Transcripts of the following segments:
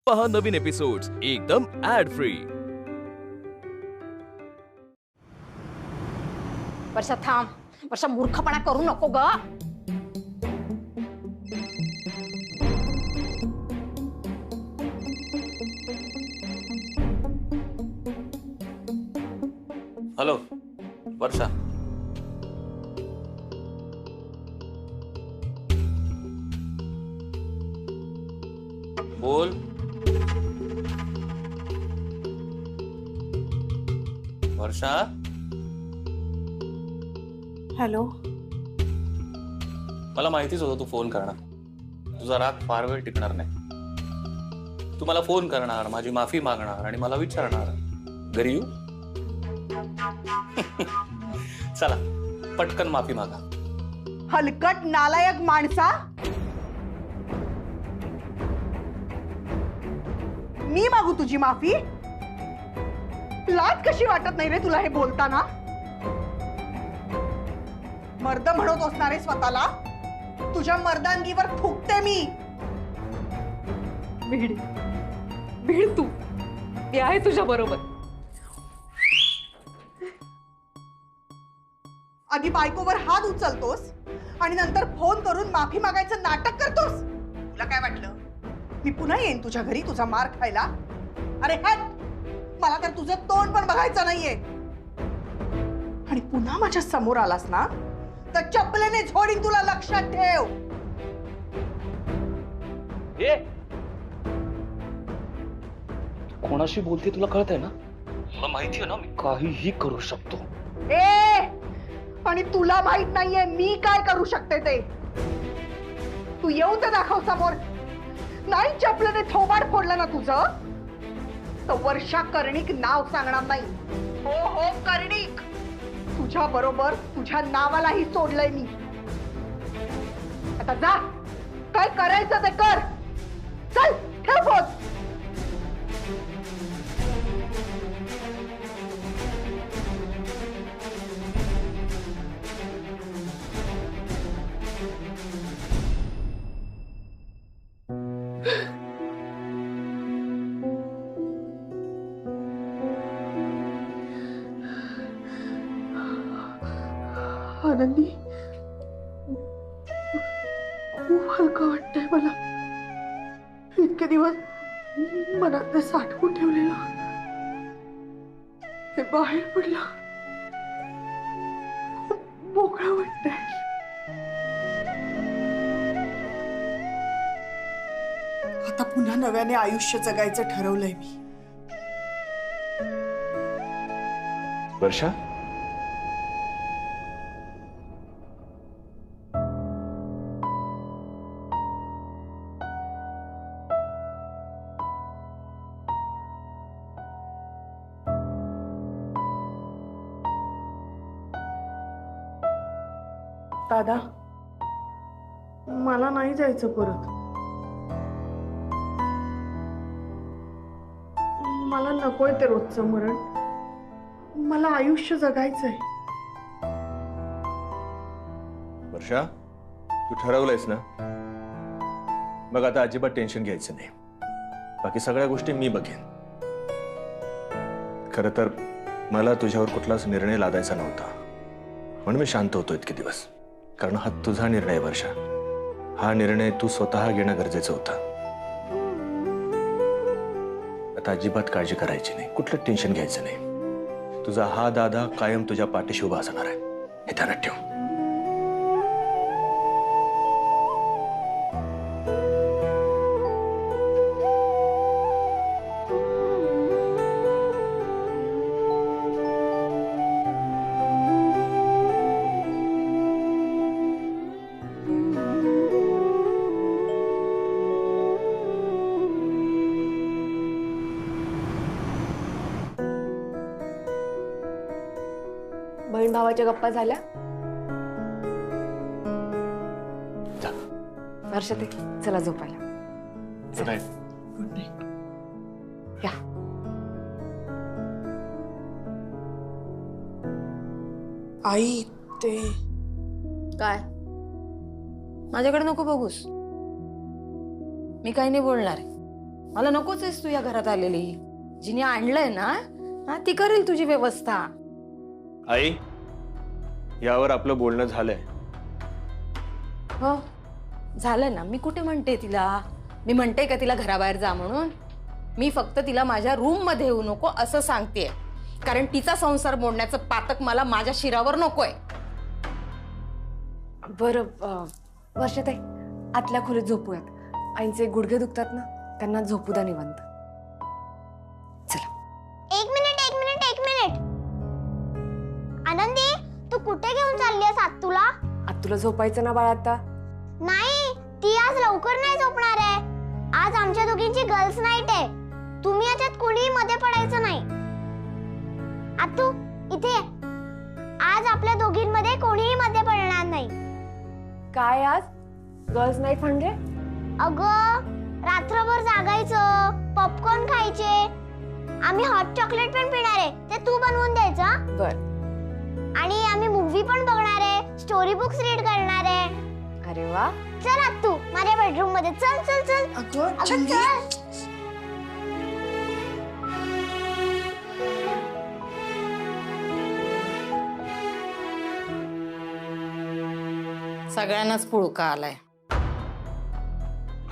पहा नवीन एपिसोड्स एकदम add free. वर्षा थांब, वर्षा मूर्खपणा करू नको ग। हॅलो वर्षा, बोल। वर्षा, हॅलो, मला माहितीच होतं तू फोन करणार। तुझा राग फार वेळ टिकणार नाही। तू मला फोन करणार, माझी माफी मागणार आणि मला विचारणार घरी येऊ। चला पटकन माफी मागा। हलकट नालायक माणसा, मी मागू तुझी माफी? लाज कशी वाटत नाही रे तुला हे बोलताना? मर्द म्हणत असणारे स्वतःला, तुझ्या मर्दांगीवर थुकते मी। भिड भिड, तू मी आहे तुझ्या बरोबर। आधी बायकोवर हात उचलतोस आणि नंतर फोन करून माफी मागायचं नाटक करतोस। तुला काय वाटलं मी पुन्हा येईन तुझ्या घरी तुझा मार खायला? अरे हट, मला तर तुझं तोंड पण बघायचं नाहीये। आणि पुन्हा माझ्या समोर आलास ना तर चपलेने झोडीन तुला, लक्षात ठेव। कोणाशी बोलते तुला कळत आहे ना? मला माहिती आहे ना, मी काहीही करू शकतो। ए, आणि तुला माहित नाहीये मी काय करू शकते ते? तू येऊन तर दाखव समोर। नाही चपलेने थोबाड फोडलं ना तुझं तर वर्षा कर्णिक नाव सांगणार नाही। हो हो कर्णिक, तुझ्या बरोबर तुझ्या नावालाही सोडलंय मी। आता जा, काय करायचं ते कर। चल ठेव फोन। आनंदी, खूप हलकं वाटतंय मला। इतके दिवस मनात ते साठवून ठेवलेलं हे बाहेर पडलं, मोकळं वाटतंय। आता पुन्हा नव्याने आयुष्य जगायचं ठरवलंय मी। वर्षा, दादा, मला नाही जायचं परत। मला नकोय ते रोजचं मरण, मला आयुष्य जगायचंय। वर्षा, तू ठरवलंयस ना? मग आता अजिबात टेन्शन घ्यायचं नाही। बाकी सगळ्या गोष्टी मी बघेन। खरं तर मला तुझ्यावर कुठलाच निर्णय लादायचा नव्हता, म्हणून मी शांत होतो इतके दिवस। कारण हा तुझा निर्णय वर्षा, हा निर्णय तू स्वतः घेणं गरजेचं होतं। आता अजिबात काळजी करायची नाही, कुठलं टेन्शन घ्यायचं नाही। तुझा हा दादा कायम तुझ्या पाठीशी उभा असणार आहे, हे ध्यानात ठेव। बहीण भावाच्या गप्पा झाल्या? वर्षा ते चला झोपायला। Good night. Good night. या आई, ते काय? माझ्याकडे नको बघूस, मी काही नाही बोलणार। मला नकोच आहेस तू या घरात आलेली. जिने आणलंय ना हा, ती करेल तुझी व्यवस्था. आई, यावर आपलं बोलणं झालंय. हो झालं ना. मी कुठे म्हणते तिला, मी म्हणते का तिला घराबाहेर जा म्हणून? मी फक्त तिला माझ्या रूम मध्ये येऊ नको असं सांगतेय, कारण तिचा संसार मोडण्याचं पातक मला माझ्या शिरावर नकोय. बरं वर्षाताई, आतल्या खोलीत झोपूयात. आईंचे गुडघे दुखतात ना, त्यांना झोपू द्या निवांत. चला. एक मिनिट आनंदी, तू कुठे घेऊन चालली आहेस आत्तूला? आत्तूला झोपायचं ना बाळा आता. नाही, ती आज लवकर नाही झोपणार आहे. आज आमच्या दोघींची गर्ल्स नाईट आहे. तुम्ही याच्यात कोणीही मध्ये पडायचं नाही. आत्तू इथे ये. आज आपल्या दोघींमध्ये कोणीही मध्ये पडणार नाही. काय आज गर्ल्स नाईट म्हणजे? अगं, रात्रभर जागायचं, पॉपकॉर्न खायचे, आम्ही हॉट चॉकलेट पण पिणार आहे, ते तू बनवून द्यायचं. बर. आणि आम्ही मूवी पण बघणार आहे, स्टोरी बुक्स रीड करणार आहे. अरे वा. चल आत्तू माझ्या बेडरूम मध्ये. चल चल चल. अगं चल. सगळ्यांनाच पुळका आलाय.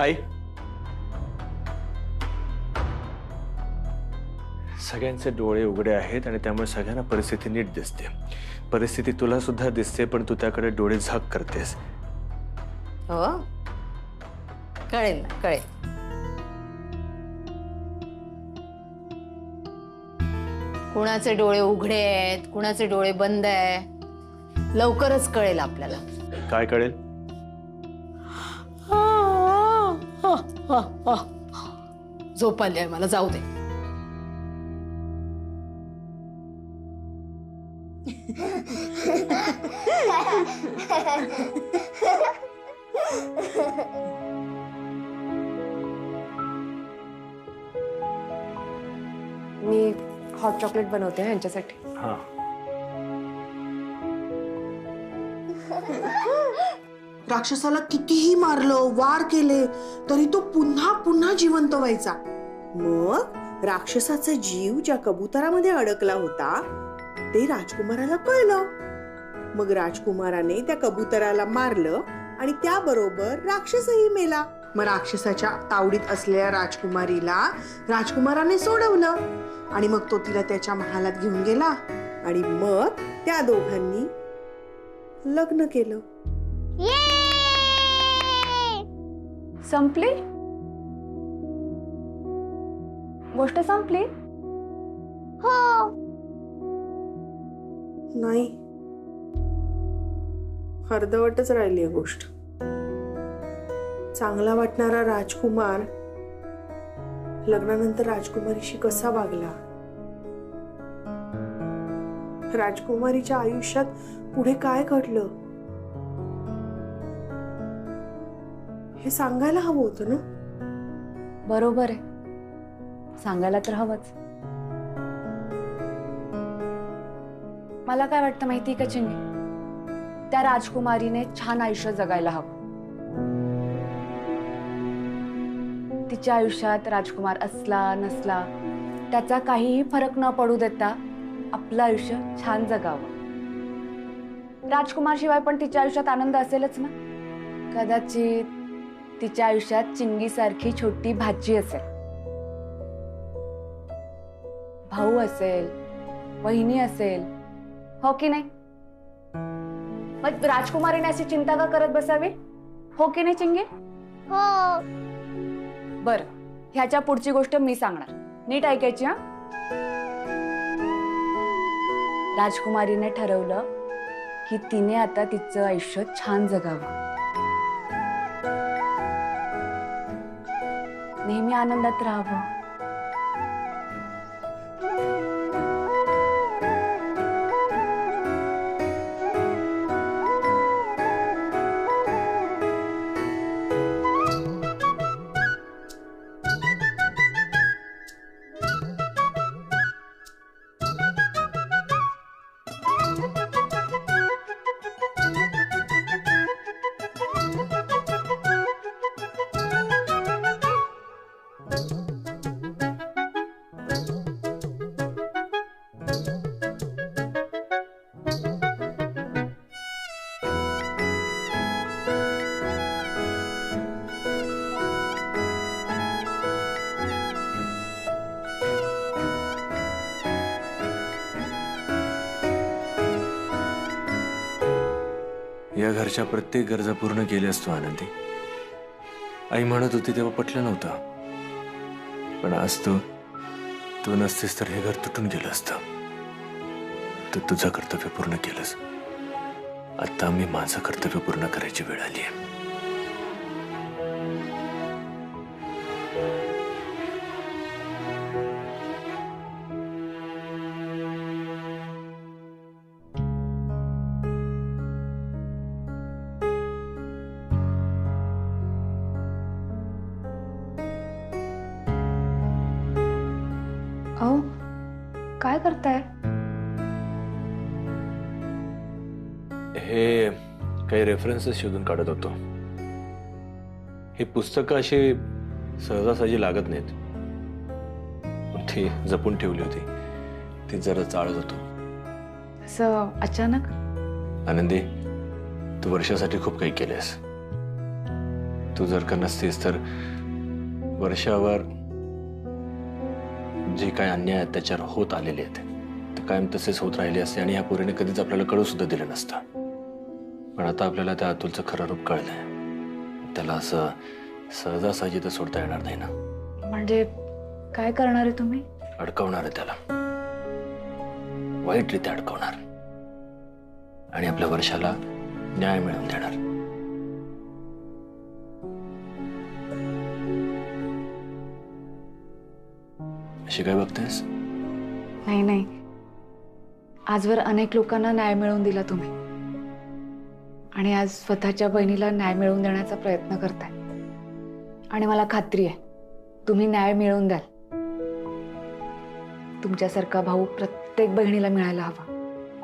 आई, सगळ्यांचे डोळे उघडे आहेत आणि त्यामुळे सगळ्यांना परिस्थिती नीट दिसते. परिस्थिती तुला सुद्धा दिसते, पण तू त्याकडे डोळे झाक करतेस. हो कळेल ना, कळेल. कुणाचे डोळे उघडे आहेत, कुणाचे डोळे बंद आहे, लवकरच कळेल आपल्याला. काय कळेल? झोप आली आहे मला, जाऊ दे. मी हॉट चॉकलेट बनवते ह्यांच्यासाठी. हा. राक्षसाला कितीही मारलं, वार केले तरी तो पुन्हा पुन्हा जिवंत व्हायचा. मग राक्षसाचा जीव ज्या कबुतरामध्ये अडकला होता ते राजकुमाराला कळलं. मग राजकुमाराने त्या कबुतराला मारलं आणि त्याबरोबर राक्षसही मेला. मग राक्षसाच्या तावडीत असलेल्या राजकुमारीला राजकुमाराने सोडवलं आणि मग तो तिला त्याच्या महालात घेऊन गेला आणि मग त्या दोघांनी लग्न केलं. संपली गोष्ट? संपली? हो. नाही, अर्धवटच राहिली आहे गोष्ट. चांगला वाटणारा राजकुमार लग्नानंतर राजकुमारीशी कसा वागला, राजकुमारीच्या आयुष्यात पुढे काय घडलं हे सांगायला हवं होतं ना. बरोबर आहे, सांगायला तर हवंच. मला काय वाटतं माहिती का चिंगी, त्या राजकुमारीने छान आयुष्य जगायला हवं. तिच्या आयुष्यात राजकुमार असला नसला त्याचा काहीही फरक न पडू देता आपलं आयुष्य छान जगावं. राजकुमार शिवाय पण तिच्या आयुष्यात आनंद असेलच ना. कदाचित तिच्या आयुष्यात चिंगीसारखी छोटी भाची असेल, भाऊ असेल, वहिनी असेल, हो की नाही? मग राजकुमारीने अशी चिंता का करत बसावी, हो की नाही चिंगी? हो. बरं, ह्याच्या पुढची गोष्ट मी सांगणार, नीट ऐकायची. हा, राजकुमारीने ठरवलं की तिने आता तिचं आयुष्य छान जगावं, नेहमी आनंदात राहावं. या घरच्या प्रत्येक गरजा पूर्ण केल्यास तू आनंदी. आई म्हणत होती तेव्हा पटलं नव्हतं, पण आज तू नसतीस तर हे घर तुटून गेलं असतं. तू तुझं कर्तव्य पूर्ण केलंस. आता मी माझं कर्तव्य पूर्ण करायची वेळ आली आहे. अहो काय करताय? हे काही रेफरन्सेस शोधून काढत होतो. ही पुस्तकं अशी सहजासहजी लागत नाहीत, पण ती जपून ठेवली होती. ती जरा चाळत होतो. असं अचानक? आनंदी, तू वर्षासाठी खूप काही केलेस. तू जर का नसतीस तर वर्षावर जे काय अन्याय अत्याचार होत आलेले आहेत ते कायम तसेच होत राहिले असते आणि ह्या पोरीने कधीच आपल्याला कळू सुद्धा दिलं नसतं. पण आता आपल्याला त्या अतुलचं खरं रूप कळलंय. त्याला असं सहजासहजी तर सोडता येणार नाही ना. म्हणजे काय करणार आहे तुम्ही? अडकवणार आहे त्याला, वाईटरित्या अडकवणार आणि आपल्या वर्षाला न्याय मिळवून देणार. अशी काय बघतेस? नाही नाही, आजवर अनेक लोकांना न्याय मिळवून दिला तुम्ही आणि आज स्वतःच्या बहिणीला न्याय मिळवून देण्याचा प्रयत्न करताय आणि मला खात्री आहे तुम्ही न्याय मिळवून द्याल. तुमच्यासारखा भाऊ प्रत्येक बहिणीला मिळायला हवा.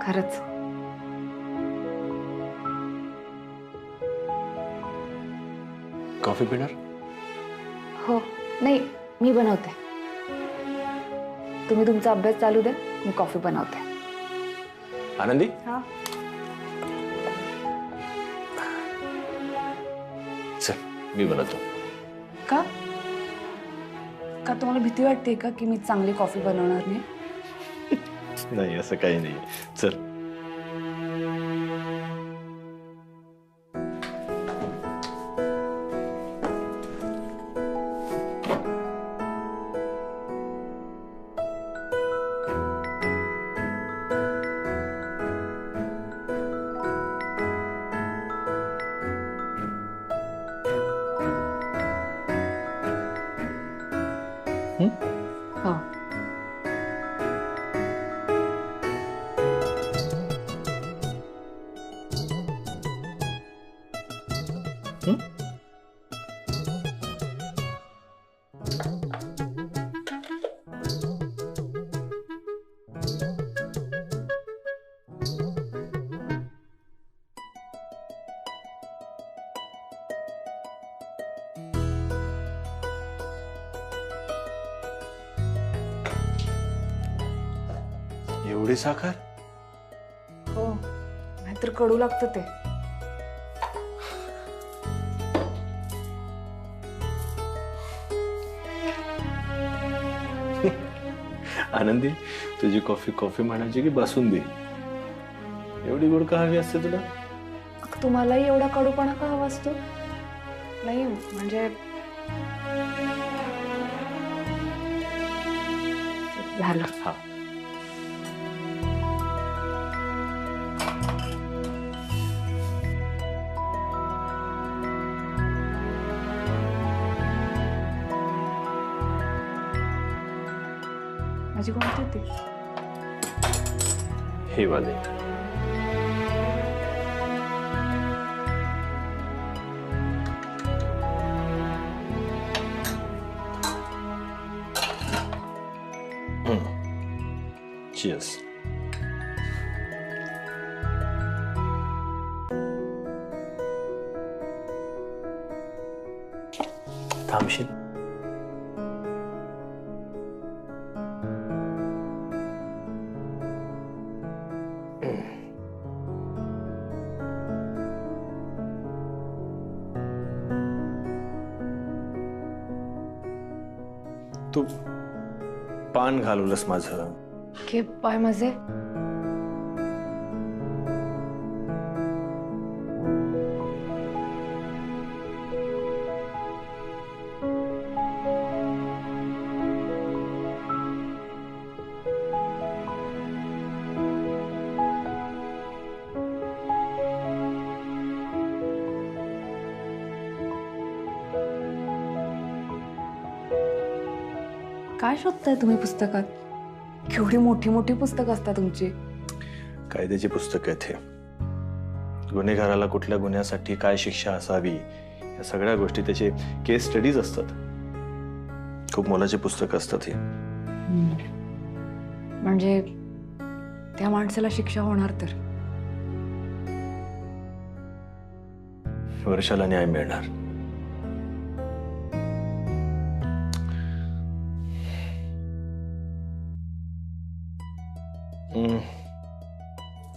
खरंच. कॉफी पिणार? हो. नाही, मी बनवते. तुम्ही तुमचा अभ्यास चालू द्या, मी कॉफी बनवते. आनंदी, हा. चल मी बनवतो. का का तुम्हाला भीती वाटते का की मी चांगली कॉफी बनवणार नाही? नाही, असं काही नाही. चल. हो. एवढी साखर? हो, नाहीतर कडू लागतं ते. आनंदी, तुझी कॉफी कॉफी म्हणायची की बासुंदी? एवढी गोड का हवी असते तुला? तुम्हालाही एवढा कडूपणा का हवा असतो? नाही म्हणजे झालं. हा. माझी कोणती होती? हे वाले. Cheers. थांबशील? तू पान घालवलंस माझं. के पाय माझे. काय शोधताय तुम्ही पुस्तकात? केवढी मोठी मोठी पुस्तकं असतात तुमची. कायद्याची पुस्तक आहेत हे. गुन्हेगाराला कुठल्या गुन्ह्यासाठी काय शिक्षा असावी या सगळ्या गोष्टी, त्याचे केस स्टडीज असतात. खूप मोलाची पुस्तकं असतात ही. म्हणजे त्या माणसाला शिक्षा होणार तर? वर्षाला न्याय मिळणार.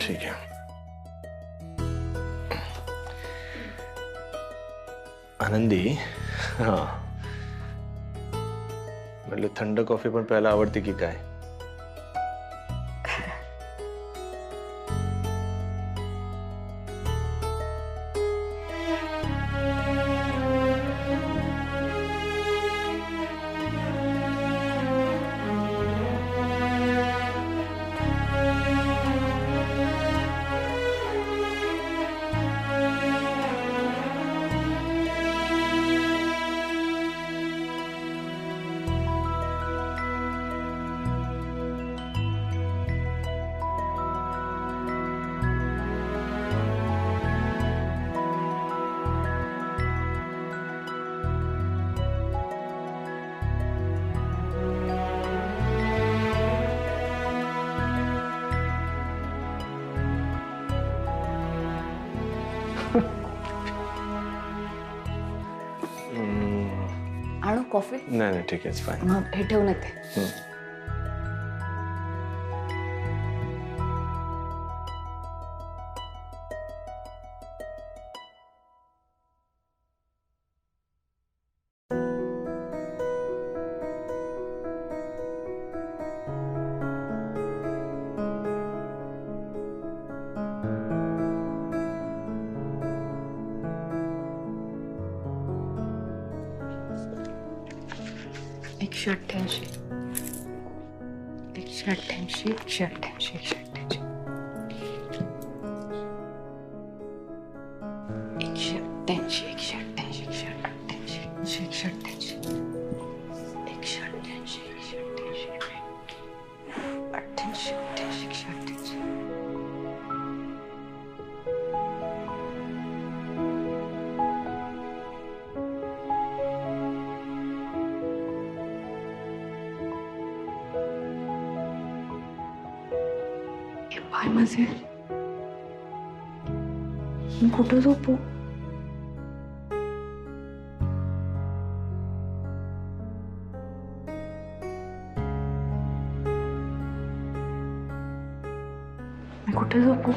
ठीक आहे. आनंदी, हा म्हटलं थंड कॉफी पण प्यायला आवडते की काय? आणू कॉफी? नाही नाही ठीक आहे, फाईन. मग हे ठेवून येते. एकशे 88, 188, 188, 188, 188. पाय माझे, मी कुठं झोपू? मी कुठे झोपू?